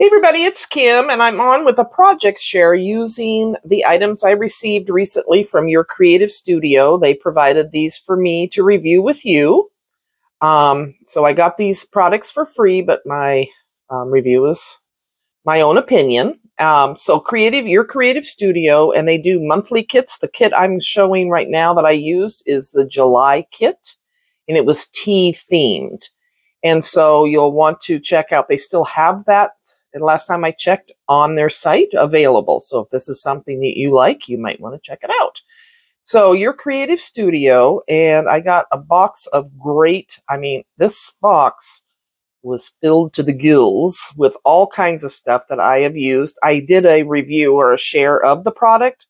Hey everybody, it's Kim, and I'm on with a project share using the items I received recently from your creative studio. They provided these for me to review with you. So I got these products for free, but my review is my own opinion. So your creative studio, and they do monthly kits. The kit I'm showing right now that I use is the July kit, and it was tea themed. And so you'll want to check out, they still have that. And last time I checked, on their site, available. So if this is something that you like, you might want to check it out. So your creative studio, and I got a box of this box was filled to the gills with all kinds of stuff that I have used. I did a review or a share of the product,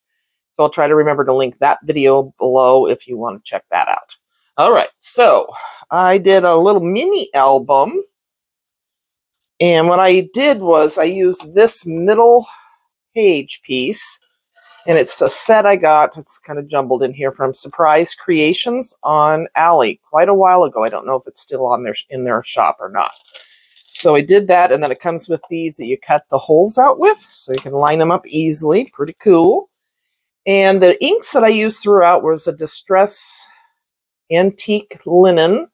so I'll try to remember to link that video below if you want to check that out. All right, so I did a little mini album. And what I did was I used this middle page piece, and it's a set I got. It's kind of jumbled in here from Surprise Creations on Ally quite a while ago. I don't know if it's still on in their shop or not. So I did that, and then it comes with these that you cut the holes out with, so you can line them up easily. Pretty cool. And the inks that I used throughout was a Distress Antique Linen,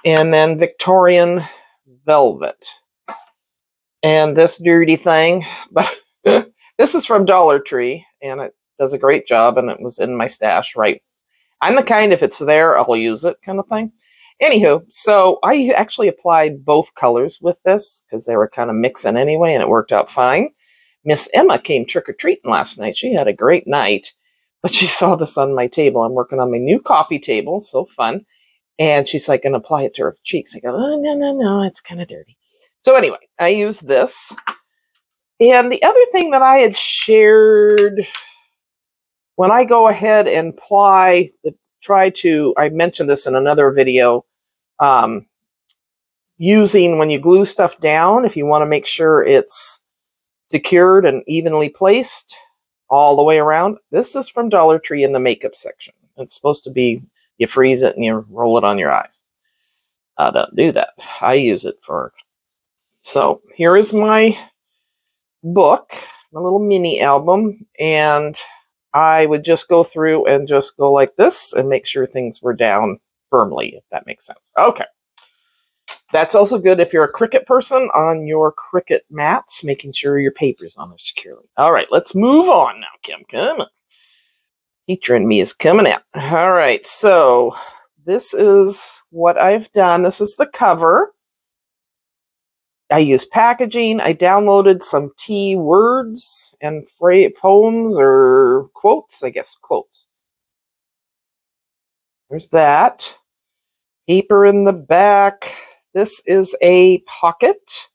and then Victorian Velvet, and this dirty thing, but this is from Dollar Tree, and it does a great job, and it was in my stash. Right, I'm the kind, if it's there, I'll use it kind of thing. Anywho, so I actually applied both colors with this because they were kind of mixing anyway, and it worked out fine. Miss Emma came trick-or-treating last night. She had a great night, but she saw this on my table. I'm working on my new coffee table, so fun. And she's like, going to apply it to her cheeks. I go, oh, no, it's kind of dirty. So anyway, I use this. And the other thing that I had shared, when I go ahead and I mentioned this in another video, using when you glue stuff down, if you want to make sure it's secured and evenly placed all the way around. This is from Dollar Tree in the makeup section. It's supposed to be, you freeze it and you roll it on your eyes. Don't do that. I use it for... So here is my book, my little mini album, and I would just go through and just go like this and make sure things were down firmly, if that makes sense. Okay. That's also good if you're a Cricut person on your Cricut mats, making sure your paper's on there securely. All right, let's move on now, Kim. Come on. Teacher in me is coming out. All right, so this is what I've done. This is the cover. I used packaging. I downloaded some tea words and poems or quotes, I guess, quotes. There's that. Paper in the back. This is a pocket.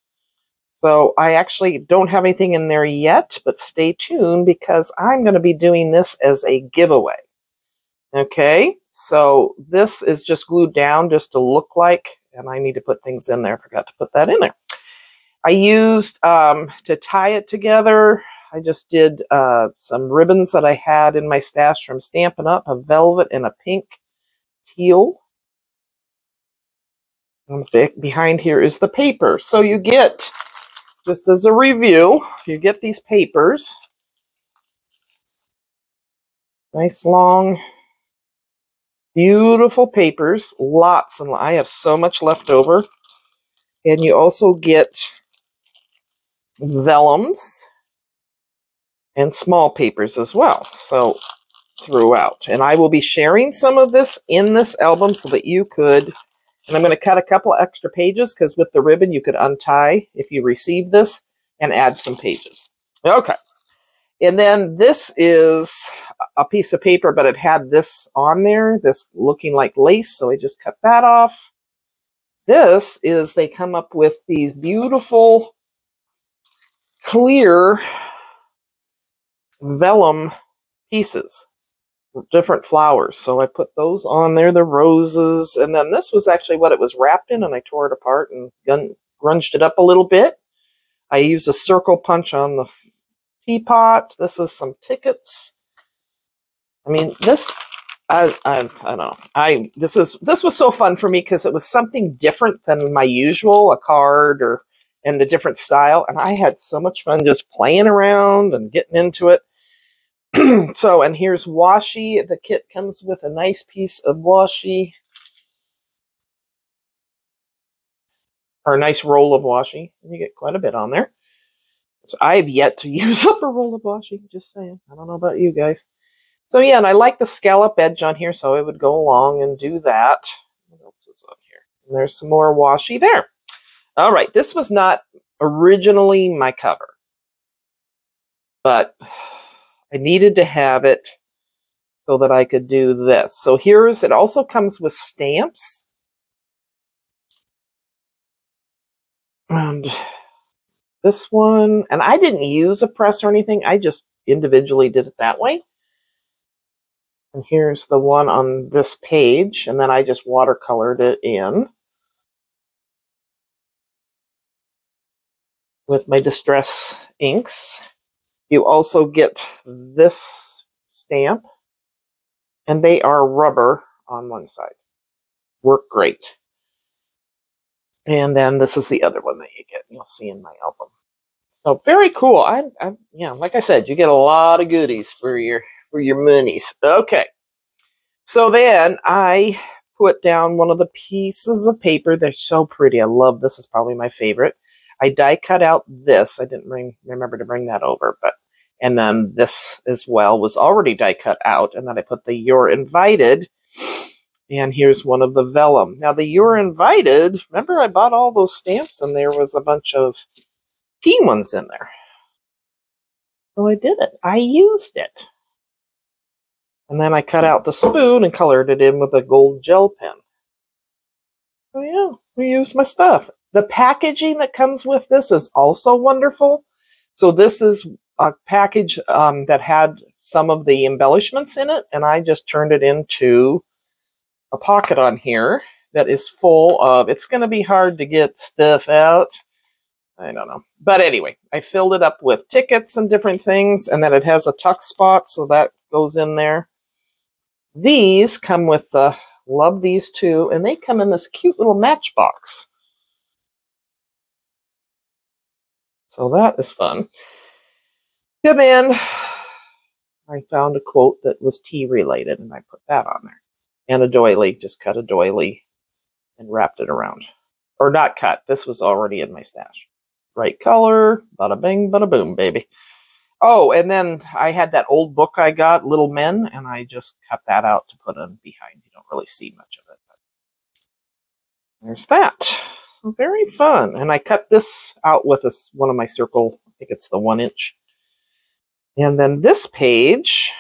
So I actually don't have anything in there yet, but stay tuned because I'm going to be doing this as a giveaway. Okay, so this is just glued down just to look like, and I need to put things in there. I forgot to put that in there. I used, to tie it together, I just did some ribbons that I had in my stash from Stampin' Up, a velvet and a pink teal. And behind here is the paper. So you get... Just as a review, you get these papers. Nice, long, beautiful papers. Lots and I have so much left over. And you also get vellums and small papers as well. So throughout. And I will be sharing some of this in this album so that you could... And I'm going to cut a couple extra pages because with the ribbon you could untie if you receive this and add some pages. Okay. And then this is a piece of paper, but it had this on there, this looking like lace, so I just cut that off. This is, they come up with these beautiful clear vellum pieces. Different flowers, so I put those on there, the roses, and then this was actually what it was wrapped in, and I tore it apart and grunged it up a little bit. I used a circle punch on the teapot. This is some tickets. I mean, this, I don't know. This was so fun for me because it was something different than my usual, a card or and the different style. And I had so much fun just playing around and getting into it. So, and here's washi. The kit comes with a nice piece of washi, or a nice roll of washi. And you get quite a bit on there. So I've yet to use up a roll of washi, just saying. I don't know about you guys. So yeah, and I like the scallop edge on here, so I would go along and do that. What else is on here? And there's some more washi there. All right, this was not originally my cover, but I needed to have it so that I could do this. So here's, it also comes with stamps. And this one, and I didn't use a press or anything. I just individually did it that way. And here's the one on this page, and then I just watercolored it in with my Distress inks. You also get this stamp, and they are rubber on one side. Work great. And then this is the other one that you get. You'll see in my album. So very cool. Yeah, like I said, you get a lot of goodies for your monies. Okay. So then I put down one of the pieces of paper. They're so pretty. I love this. Is probably my favorite. I die cut out this. I didn't remember to bring that over, but and then this as well was already die cut out. And then I put the You're Invited. And here's one of the vellum. Now the You're Invited, remember I bought all those stamps and there was a bunch of teen ones in there. So I did it. I used it. And then I cut out the spoon and colored it in with a gold gel pen. So yeah, we used my stuff. The packaging that comes with this is also wonderful. So this is a package that had some of the embellishments in it, and I just turned it into a pocket on here that is full of, it's going to be hard to get stuff out. I don't know. But anyway, I filled it up with tickets and different things, and then it has a tuck spot, so that goes in there. These come with the, love these too, and they come in this cute little matchbox. So that is fun. And then I found a quote that was tea related, and I put that on there. And a doily, just cut a doily and wrapped it around. Or not cut, this was already in my stash. Right color, bada bing, bada boom, baby. Oh, and then I had that old book I got, Little Men, and I just cut that out to put in behind. You don't really see much of it. But there's that. So very fun. And I cut this out with this one of my circle, I think it's the 1-inch. And then this page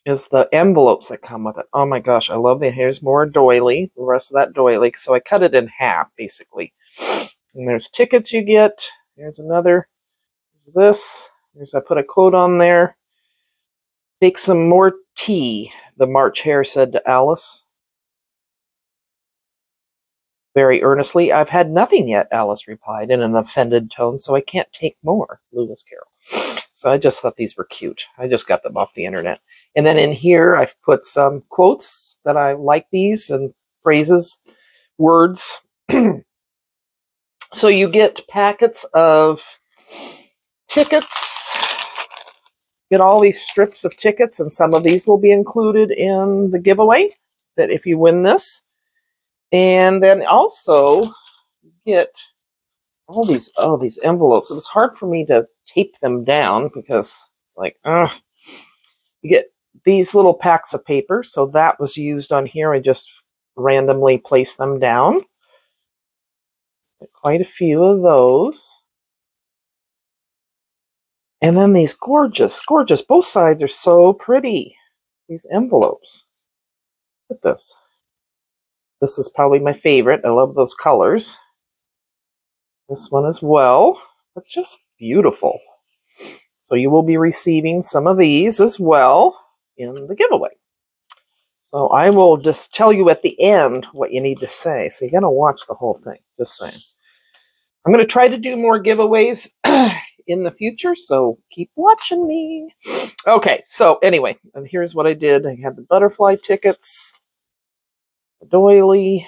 is the envelopes that come with it. Oh my gosh, I love it. Here's more doily, the rest of that doily. So I cut it in half, basically. And there's tickets you get. There's another. This. There's, I put a quote on there. Take some more tea, the March Hare said to Alice. Very earnestly. I've had nothing yet, Alice replied in an offended tone, so I can't take more, Lewis Carroll. So I just thought these were cute. I just got them off the internet. And then in here, I've put some quotes that I like these, and phrases, words. So you get packets of tickets. Get all these strips of tickets, and some of these will be included in the giveaway, that if you win this. And then also get all these, oh, these envelopes. It was hard for me to tape them down because it's like, ugh. You get these little packs of paper. So that was used on here. I just randomly placed them down. Quite a few of those. And then these gorgeous, gorgeous, both sides are so pretty. These envelopes. Look at this. This is probably my favorite. I love those colors. This one as well. It's just beautiful. So you will be receiving some of these as well in the giveaway. So I will just tell you at the end what you need to say. So you're going to watch the whole thing. Just saying. I'm going to try to do more giveaways in the future, so keep watching me. Okay, so anyway, and here's what I did. I had the butterfly tickets, the doily,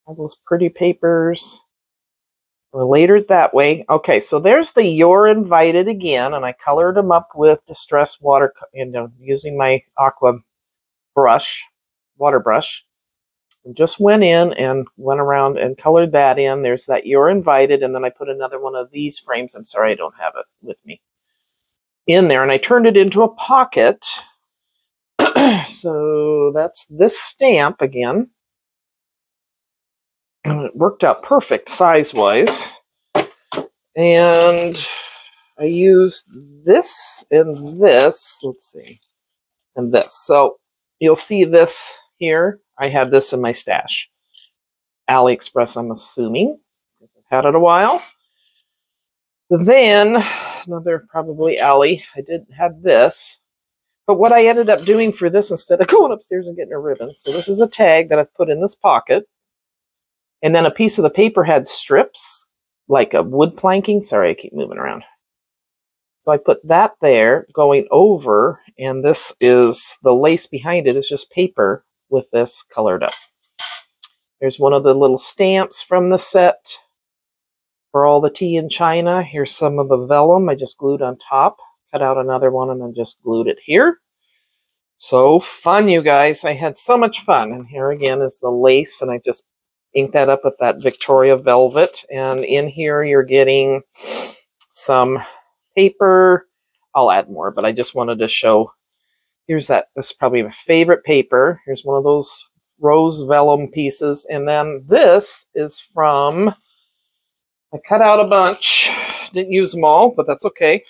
all those pretty papers. layered that way. Okay, so there's the You're Invited again, and I colored them up with Distress water, using my aqua brush, water brush. And just went in and went around and colored that in. There's that You're Invited, and then I put another one of these frames. I'm sorry I don't have it with me. In there, and I turned it into a pocket. So that's this stamp again. And it worked out perfect size-wise. And I used this and this, let's see, and this. So you'll see this here. I had this in my stash. AliExpress, I'm assuming, because I've had it a while. Then, another probably Ali, I had this. But what I ended up doing for this, instead of going upstairs and getting a ribbon, so this is a tag that I've put in this pocket. And then a piece of the paper had strips, like a wood planking. Sorry, I keep moving around. So I put that there going over, and this is the lace behind it is just paper with this colored up. There's one of the little stamps from the set for all the tea in China. Here's some of the vellum I just glued on top. Cut out another one and then just glued it here. So fun, you guys. I had so much fun. And here again is the lace, and I just inked that up with that Victoria Velvet. And in here you're getting some paper. I'll add more, but I just wanted to show. Here's that. This is probably my favorite paper. Here's one of those rose vellum pieces. And then this is from, I cut out a bunch. Didn't use them all, but that's okay.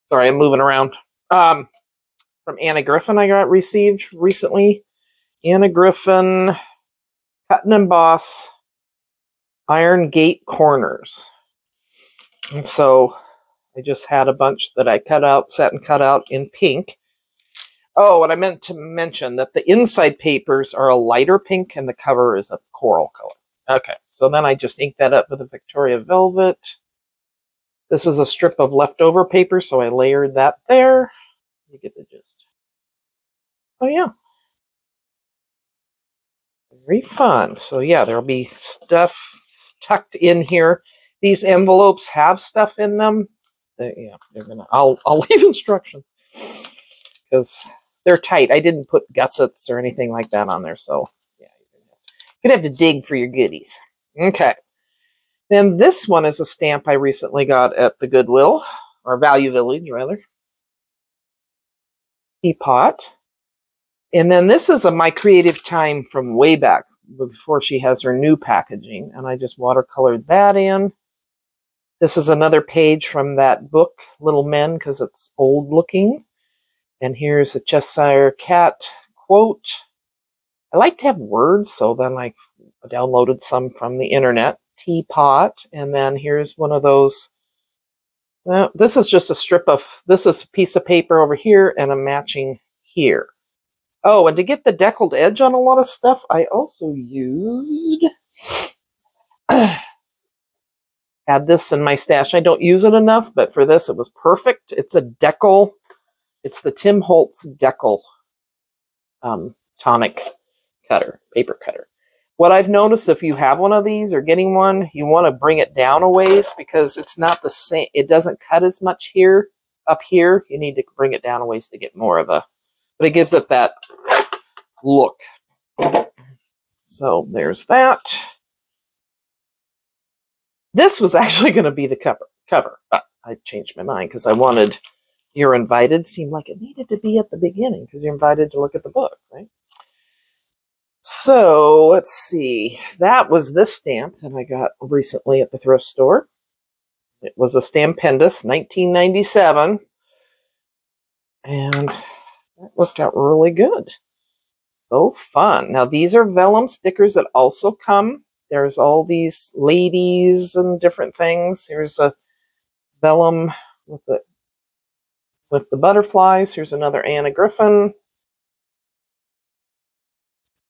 Sorry, I'm moving around. From Anna Griffin I got received recently. Anna Griffin Cut and Emboss Iron Gate Corners. And so I just had a bunch that I cut out, sat and cut out in pink. Oh, and I meant to mention that the inside papers are a lighter pink and the cover is a coral color. Okay, so then I just inked that up with a Victoria Velvet. This is a strip of leftover paper, so I layered that there. You get the gist. Oh, yeah. Very fun. So, yeah, there'll be stuff tucked in here. These envelopes have stuff in them. Yeah, they're gonna. I'll leave instructions because they're tight. I didn't put gussets or anything like that on there, so yeah, you're gonna have to dig for your goodies. Okay. Then this one is a stamp I recently got at the Goodwill, or Value Village, rather. Teapot. And then this is My Creative Time from way back, before she has her new packaging. And I just watercolored that in. This is another page from that book, Little Men, because it's old looking. And here's a Cheshire Cat quote. I like to have words, so then I downloaded some from the internet. Teapot. And then here's one of those. Well, this is just a strip of, this is a piece of paper over here and a matching here. Oh, and to get the deckled edge on a lot of stuff, I also used, had this in my stash. I don't use it enough, but for this, it was perfect. It's a decal. It's the Tim Holtz decal tonic cutter, paper cutter. What I've noticed, if you have one of these or getting one, you want to bring it down a ways because it's not the same. It doesn't cut as much here, up here. You need to bring it down a ways to get more of a, but it gives it that look. So there's that. This was actually going to be the cover, but I changed my mind because I wanted You're Invited. Seemed like it needed to be at the beginning because you're invited to look at the book, right? So let's see. That was this stamp that I got recently at the thrift store. It was a Stampendous, 1997. And that worked out really good. So fun. Now these are vellum stickers that also come. There's all these ladies and different things. Here's a vellum with the butterflies. Here's another Anna Griffin.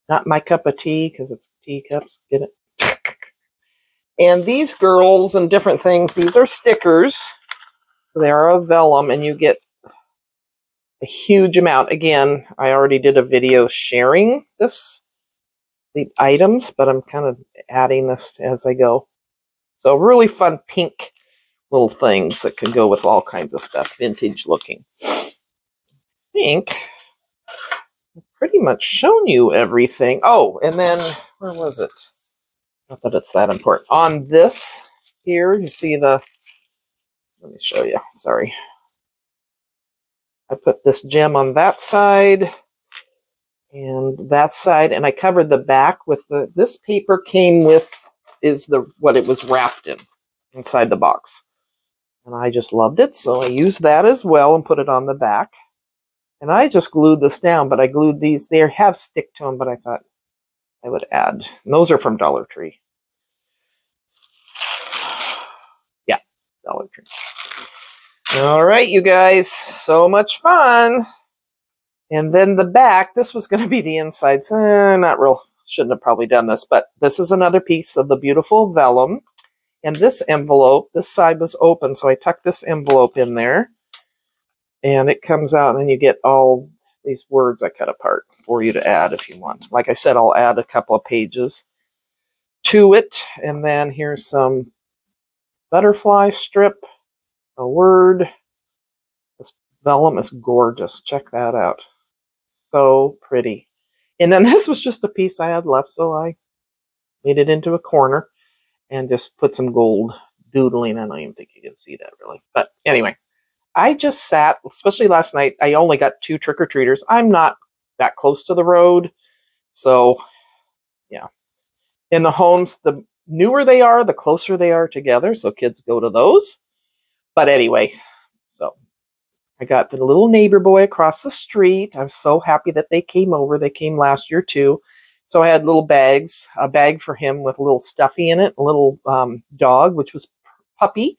Not my cup of tea because it's teacups. Get it? And these girls and different things, these are stickers. So they are a vellum and you get a huge amount. Again, I already did a video sharing the items, but I'm kind of adding this as I go. So really fun pink little things that can go with all kinds of stuff, vintage looking. I think I've pretty much shown you everything. Oh, and then, where was it? Not that it's that important. On this here, you see the, let me show you, sorry. I put this gem on that side and that side, and I covered the back with the, this paper came with, is the, what it was wrapped in, inside the box. And I just loved it, so I used that as well and put it on the back. And I just glued this down, but I glued these, they have stick to them, but I thought I would add. And those are from Dollar Tree. Yeah, Dollar Tree. All right, you guys, so much fun. And then the back, this was going to be the inside. Not real, shouldn't have probably done this, but this is another piece of the beautiful vellum. And this envelope, this side was open, so I tucked this envelope in there. And it comes out, and you get all these words I cut apart for you to add if you want. Like I said, I'll add a couple of pages to it. And then here's some butterfly strip. A word. This vellum is gorgeous. Check that out. So pretty. And then this was just a piece I had left, so I made it into a corner and just put some gold doodling. I don't even think you can see that really. But anyway, I just sat, especially last night, I only got 2 trick-or-treaters. I'm not that close to the road. So, yeah. In the homes, the newer they are, the closer they are together. So kids go to those. But anyway, so I got the little neighbor boy across the street. I'm so happy that they came over. They came last year too. So I had little bags, a bag for him with a little stuffy in it, a little dog, which was puppy,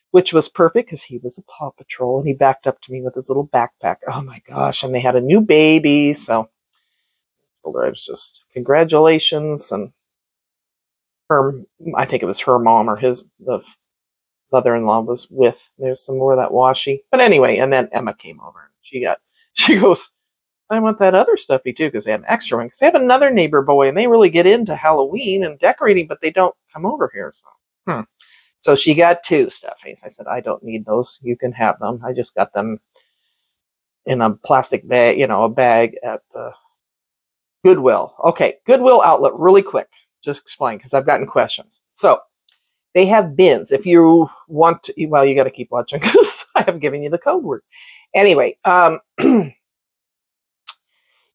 which was perfect because he was a Paw Patrol. And he backed up to me with his little backpack. Oh my gosh. And they had a new baby. So I told her I was just, congratulations. And her, I think it was her mom or his, the mother-in-law was with. There's some more of that washi. But anyway, and then Emma came over. And she goes, I want that other stuffy too, because they had an extra one. Because they have another neighbor boy, and they really get into Halloween and decorating, but they don't come over here. So, so she got 2 stuffies. I said, I don't need those. You can have them. I just got them in a plastic bag, you know, a bag at the Goodwill. Okay, Goodwill outlet, really quick. Just explain, because I've gotten questions. So, they have bins. If you want to, well, you got to keep watching because I have given you the code word. Anyway,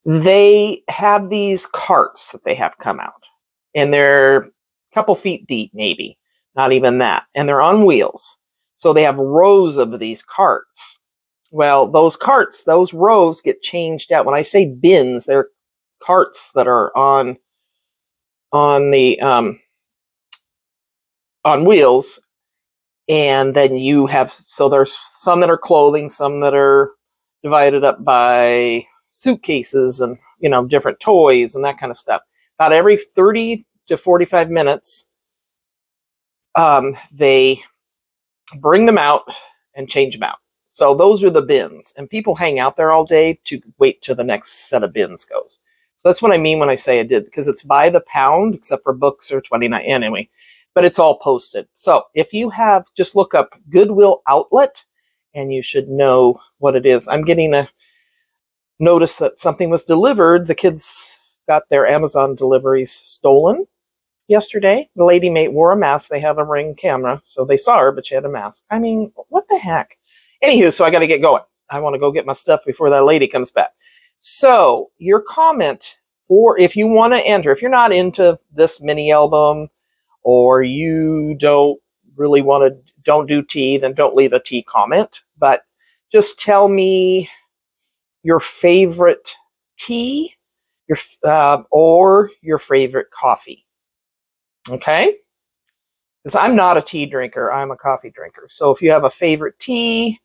they have these carts that they have come out. And they're a couple feet deep, maybe. Not even that. And they're on wheels. So they have rows of these carts. Well, those carts, those rows get changed out. When I say bins, they're carts that are on the on wheels, and then you have, so there's some that are clothing, some that are divided up by suitcases and, you know, different toys and that kind of stuff. About every 30 to 45 minutes, they bring them out and change them out. So those are the bins, and people hang out there all day to wait till the next set of bins goes. So that's what I mean when I say I did, because it's by the pound, except for books are 29 anyway. But it's all posted. So if you have, just look up Goodwill Outlet, and you should know what it is. I'm getting a notice that something was delivered. The kids got their Amazon deliveries stolen yesterday. The lady wore a mask. They have a Ring camera, so they saw her, but she had a mask. I mean, what the heck? Anywho, so I got to get going. I want to go get my stuff before that lady comes back. So your comment, or if you want to enter, if you're not into this mini album, or you don't really want to, don't do tea, then don't leave a tea comment. But just tell me your favorite tea, or your favorite coffee. Okay? Because I'm not a tea drinker, I'm a coffee drinker. So if you have a favorite tea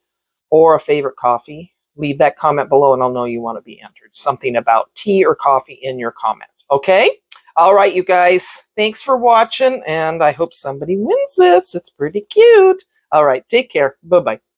or a favorite coffee, leave that comment below and I'll know you want to be entered. Something about tea or coffee in your comment. Okay? All right, you guys. Thanks for watching, and I hope somebody wins this. It's pretty cute. All right, take care. Bye-bye.